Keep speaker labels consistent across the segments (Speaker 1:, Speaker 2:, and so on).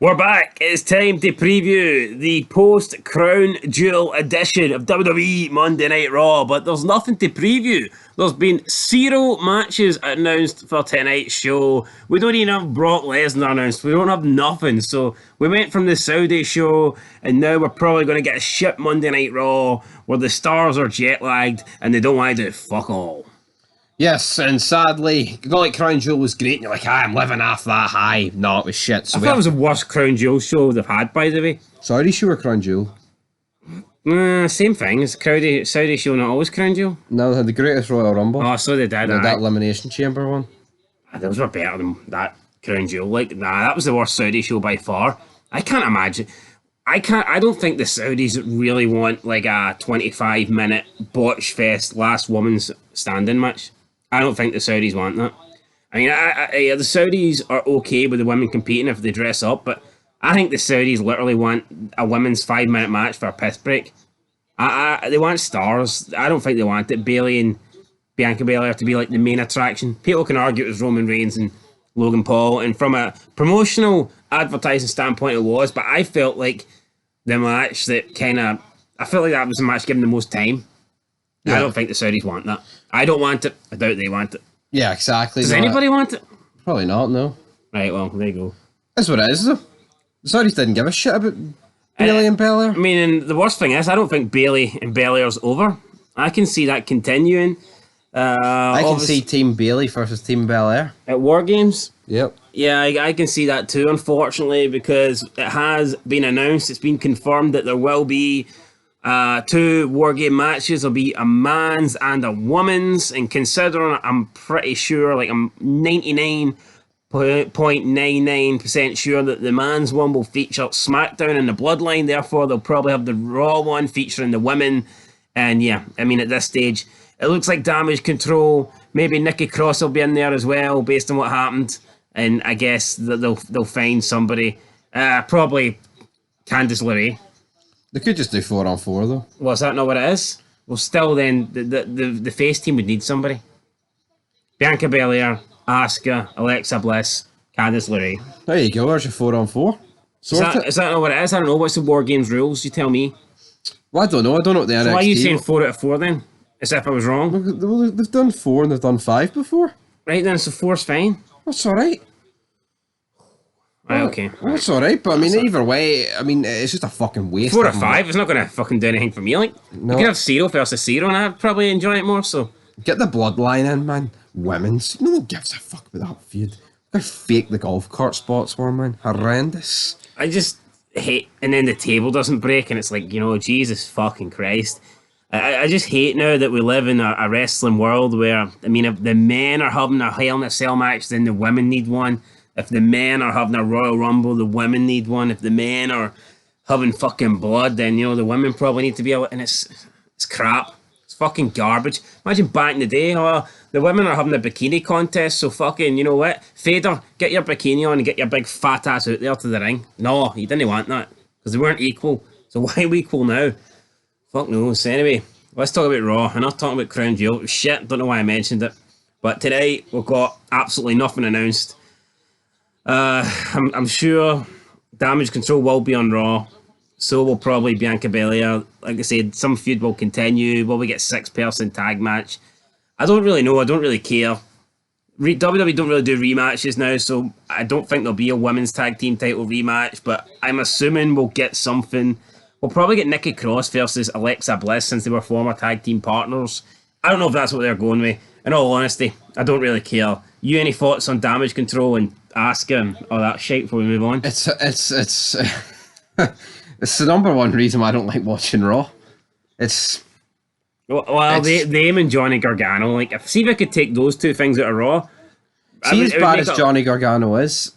Speaker 1: We're back. It's time to preview the post-Crown Jewel edition of WWE Monday Night Raw, but there's nothing to preview. There's been 0 matches announced for tonight's show. We don't even have Brock Lesnar announced. We don't have nothing. So we went from the Saudi show, and now we're probably going to get a shit Monday Night Raw where the stars are jet-lagged and they don't want to do fuck all.
Speaker 2: Yes, and sadly, you got like Crown Jewel was great, and you're like, I'm living off that high. No, it was shit.
Speaker 1: So I thought it was the worst Crown Jewel show they've had, by the way.
Speaker 2: Saudi show or Crown Jewel?
Speaker 1: Same thing. Is Saudi show not always Crown Jewel?
Speaker 2: No, they had the greatest Royal Rumble.
Speaker 1: Oh, so they did.
Speaker 2: That Elimination Chamber one.
Speaker 1: Those were better than that Crown Jewel. That was the worst Saudi show by far. I can't imagine. I don't think the Saudis really want like a 25-minute botch fest last woman's standing match. I don't think the Saudis want that. I mean, the Saudis are okay with the women competing if they dress up, but I think the Saudis literally want a women's 5-minute match for a piss break. They want stars. I don't think they want it. Bayley and Bianca Belair to be like the main attraction. People can argue it was Roman Reigns and Logan Paul, and from a promotional advertising standpoint it was, but I felt like the match I felt like that was the match given the most time. Yeah. I don't think the Saudis want that. I don't want it. I doubt they want it.
Speaker 2: Yeah, exactly.
Speaker 1: Does anybody want it?
Speaker 2: Probably not, no.
Speaker 1: Right, well, there you go.
Speaker 2: That's what it is, though. The Saudis didn't give a shit about Bayley and Belair.
Speaker 1: I mean, and the worst thing is, I don't think Bayley and Belair's over. I can see that continuing.
Speaker 2: I can see Team Bayley versus Team Belair.
Speaker 1: At War Games?
Speaker 2: Yep.
Speaker 1: Yeah, I can see that too, unfortunately, because it has been announced, it's been confirmed that there will be 2 War Game matches. There'll be a man's and a woman's, and considering I'm pretty sure, like I'm 99.99% sure that the man's one will feature SmackDown and the Bloodline, therefore they'll probably have the Raw one featuring the women. And yeah, I mean, at this stage, it looks like Damage Control, maybe Nikki Cross will be in there as well, based on what happened. And I guess that they'll find somebody, probably Candice LeRae.
Speaker 2: They could just do 4-on-4 though.
Speaker 1: Well, is that not what it is? Well, still then, the face team would need somebody. Bianca Belair, Asuka, Alexa Bliss, Candice LeRae.
Speaker 2: There you go, there's your 4-on-4.
Speaker 1: Is that not what it is? I don't know. What's the War Games rules? You tell me.
Speaker 2: Well, I don't know what the NXT...
Speaker 1: So why are you saying 4 out of 4 then? As if I was wrong?
Speaker 2: They've done 4 and they've done 5 before.
Speaker 1: Right then, so 4's fine.
Speaker 2: That's alright.
Speaker 1: Right, okay.
Speaker 2: That's alright, but I mean, either way, I mean, it's just a fucking waste.
Speaker 1: 4 or 5, it's not going to fucking do anything for me. Like,
Speaker 2: no.
Speaker 1: You could have Zero versus Zero, and I'd probably enjoy it more, so.
Speaker 2: Get the Bloodline in, man. Women's. No one gives a fuck about that feud. How fake the golf cart spots were, man. Horrendous.
Speaker 1: I just hate, and then the table doesn't break, and it's like, Jesus fucking Christ. I just hate now that we live in a wrestling world where, I mean, if the men are having a Hell in a Cell match, then the women need one. If the men are having a Royal Rumble, the women need one. If the men are having fucking blood, then, the women probably need to be able, and it's crap. It's fucking garbage. Imagine back in the day, the women are having a bikini contest, so fucking, you know what? Fader, get your bikini on and get your big fat ass out there to the ring. No, you didn't want that, because they weren't equal. So why are we equal now? Fuck knows. Anyway, let's talk about Raw. I'm not talking about Crown Jewel. Shit, don't know why I mentioned it. But tonight, we've got absolutely nothing announced. I'm sure Damage Control will be on Raw. So will probably Bianca Belair. Like I said, some feud will continue. Will we get 6-person tag match? I don't really know. I don't really care. WWE don't really do rematches now, so I don't think there'll be a women's tag team title rematch, but I'm assuming we'll get something. We'll probably get Nikki Cross versus Alexa Bliss since they were former tag team partners. I don't know if that's what they're going with. In all honesty, I don't really care. You any thoughts on Damage Control and Asuka and all that shit before we move on?
Speaker 2: It's it's the number one reason why I don't like watching Raw.
Speaker 1: Them and Johnny Gargano. Like, see if I could take those two things out of Raw.
Speaker 2: See, as bad as Johnny Gargano is,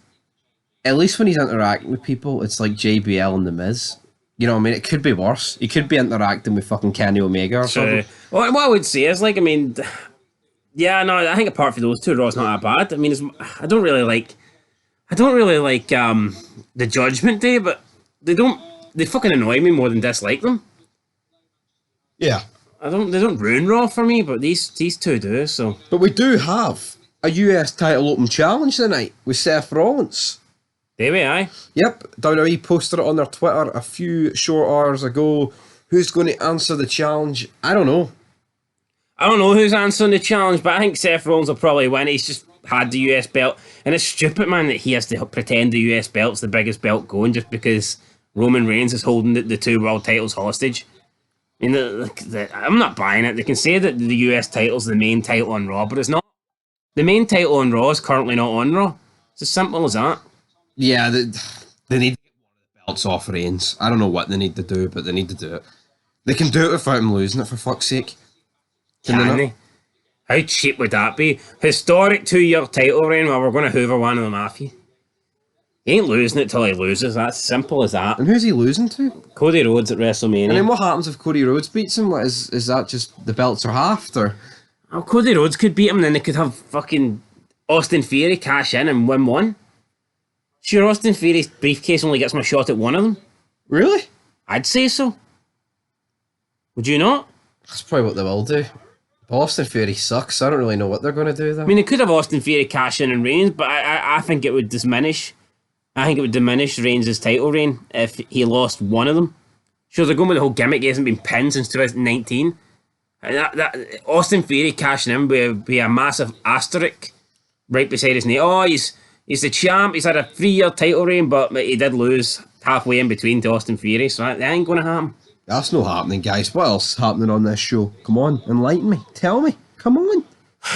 Speaker 2: at least when he's interacting with people, it's like JBL and The Miz. You know what I mean? It could be worse. He could be interacting with fucking Kenny Omega or something.
Speaker 1: Well, what I would say is, like, I mean, yeah, no, I think apart from those two, Raw's not that bad. I mean, I don't really like the Judgment Day, but they fucking annoy me more than dislike them.
Speaker 2: Yeah.
Speaker 1: They don't ruin Raw for me, but these two do, so.
Speaker 2: But we do have a US title open challenge tonight with Seth Rollins.
Speaker 1: There we are.
Speaker 2: Yep, WWE posted it on their Twitter a few short hours ago. Who's going to answer the challenge? I don't know.
Speaker 1: I don't know who's answering the challenge, but I think Seth Rollins will probably win. He's just had the US belt. And it's stupid, man, that he has to pretend the US belt's the biggest belt going just because Roman Reigns is holding the two world titles hostage. I mean, I'm not buying it. They can say that the US title's the main title on Raw, but it's not. The main title on Raw is currently not on Raw. It's as simple as that.
Speaker 2: Yeah, they need to get one of the belts off Reigns. I don't know what they need to do, but they need to do it. They can do it without him losing it, for fuck's sake.
Speaker 1: Can they? How cheap would that be? Historic 2-year title reign while we're going to hoover one of them off you. He ain't losing it till he loses. That's simple as that.
Speaker 2: And who's he losing to?
Speaker 1: Cody Rhodes at WrestleMania.
Speaker 2: And then what happens if Cody Rhodes beats him? What, is that just the belts are halved, or?
Speaker 1: Well, Cody Rhodes could beat him, then they could have fucking Austin Theory cash in and win one. Sure, Austin Theory's briefcase only gets him a shot at one of them.
Speaker 2: Really?
Speaker 1: I'd say so. Would you not?
Speaker 2: That's probably what they will do. Austin Theory sucks. I don't really know what they're going to do, though.
Speaker 1: I mean, they could have Austin Theory cash in and Reigns, but I think it would diminish. I think it would diminish Reigns' title reign if he lost one of them. Sure, they're going with the whole gimmick. He hasn't been pinned since 2019. And that Austin Theory cashing in would be a massive asterisk right beside his name. Oh, he's the champ. He's had a 3-year title reign, but he did lose halfway in between to Austin Theory, so that ain't going to happen.
Speaker 2: That's not happening, guys. What else is happening on this show? Come on, enlighten me. Tell me. Come on.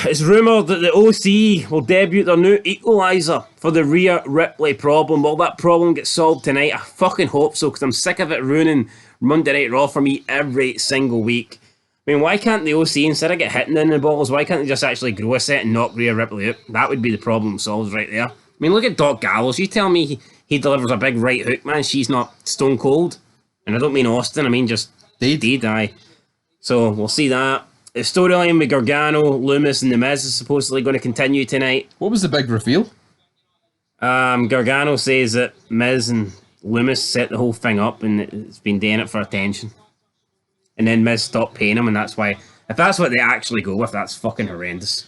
Speaker 1: It's rumoured that the OC will debut their new equaliser for the Rhea Ripley problem. Will that problem get solved tonight? I fucking hope so, because I'm sick of it ruining Monday Night Raw for me every single week. I mean, why can't the OC, instead of get hitting in the balls, why can't they just actually grow a set and knock Rhea Ripley out? That would be the problem solved right there. I mean, look at Doc Gallows. You tell me he delivers a big right hook, man. She's not stone cold. And I don't mean Austin, I mean just D-Die. So we'll see that. The storyline with Gargano, Lumis, and The Miz is supposedly going to continue tonight.
Speaker 2: What was the big reveal?
Speaker 1: Gargano says that Miz and Lumis set the whole thing up and it's been doing it for attention. And then Miz stopped paying him, and that's why. If that's what they actually go with, that's fucking horrendous.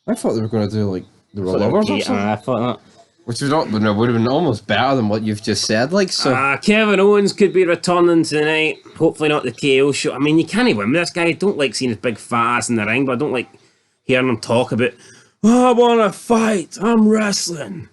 Speaker 2: I thought they were going to do like the rollovers or something.
Speaker 1: I thought that.
Speaker 2: Which would have been almost better than what you've just said. Like so.
Speaker 1: Kevin Owens could be returning tonight. Hopefully not the KO show. I mean, you can't win with this guy. I don't like seeing his big fat ass in the ring, but I don't like hearing him talk about, oh, I want to fight. I'm wrestling.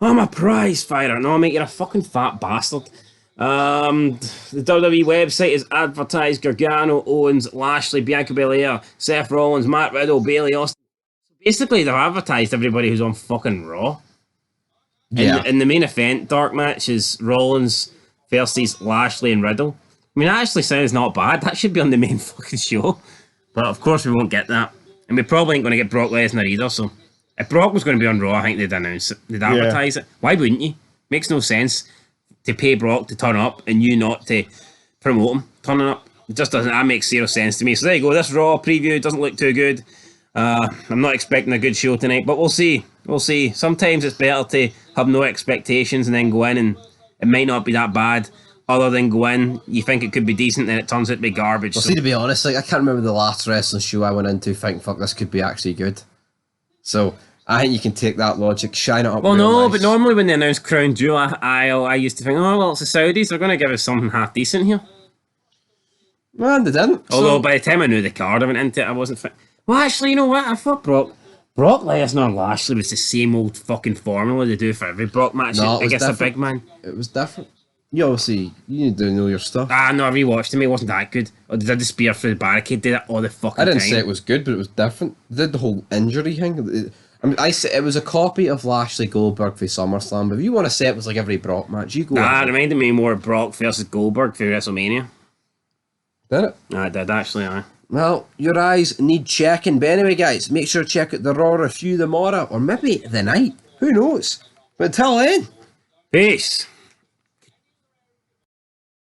Speaker 1: I'm a prize fighter. No, mate, you're a fucking fat bastard. The WWE website is advertised Gargano, Owens, Lashley, Bianca Belair, Seth Rollins, Matt Riddle, Bayley Austin. So basically, they've advertised everybody who's on fucking Raw.
Speaker 2: Yeah.
Speaker 1: In the main event, dark match is Rollins versus Lashley and Riddle. I mean, that actually sounds not bad. That should be on the main fucking show. But of course we won't get that. And we probably ain't going to get Brock Lesnar either, so... If Brock was going to be on Raw, I think they'd announce it. They'd advertise it. Why wouldn't you? Makes no sense to pay Brock to turn up and you not to promote him turning up. It just doesn't... That makes zero sense to me. So there you go. This Raw preview doesn't look too good. I'm not expecting a good show tonight, but we'll see. We'll see. Sometimes it's better to have no expectations and then go in, and it might not be that bad. Other than go in, you think it could be decent, then it turns out to be garbage.
Speaker 2: Well, see, to be honest, like I can't remember the last wrestling show I went into thinking, fuck, this could be actually good. So I think you can take that logic, shine it up.
Speaker 1: Well, no,
Speaker 2: nice.
Speaker 1: but normally when they announce Crown Jewel, I used to think, oh, well, it's the Saudis. They're going to give us something half decent here.
Speaker 2: Man, they didn't.
Speaker 1: Although by the time I knew the card I went into it, I wasn't... Well, actually, you know what? I thought Brock Lesnar and Lashley was the same old fucking formula they do for every Brock match.
Speaker 2: No,
Speaker 1: I guess
Speaker 2: different.
Speaker 1: a big man.
Speaker 2: It was different. You obviously, you need to know your stuff.
Speaker 1: No, I rewatched him. It wasn't that good. Or they did the spear through the barricade. Did that all the fucking time.
Speaker 2: I didn't say it was good, but it was different. They did the whole injury thing. I mean, I said it was a copy of Lashley Goldberg for SummerSlam. But if you want to say it was like every Brock match, you go.
Speaker 1: It reminded me more of Brock versus Goldberg for WrestleMania.
Speaker 2: Did it?
Speaker 1: I did actually. Aye.
Speaker 2: Well, your eyes need checking. But anyway, guys, make sure to check out the Raw review tomorrow, or maybe the night. Who knows? But until then,
Speaker 1: Peace.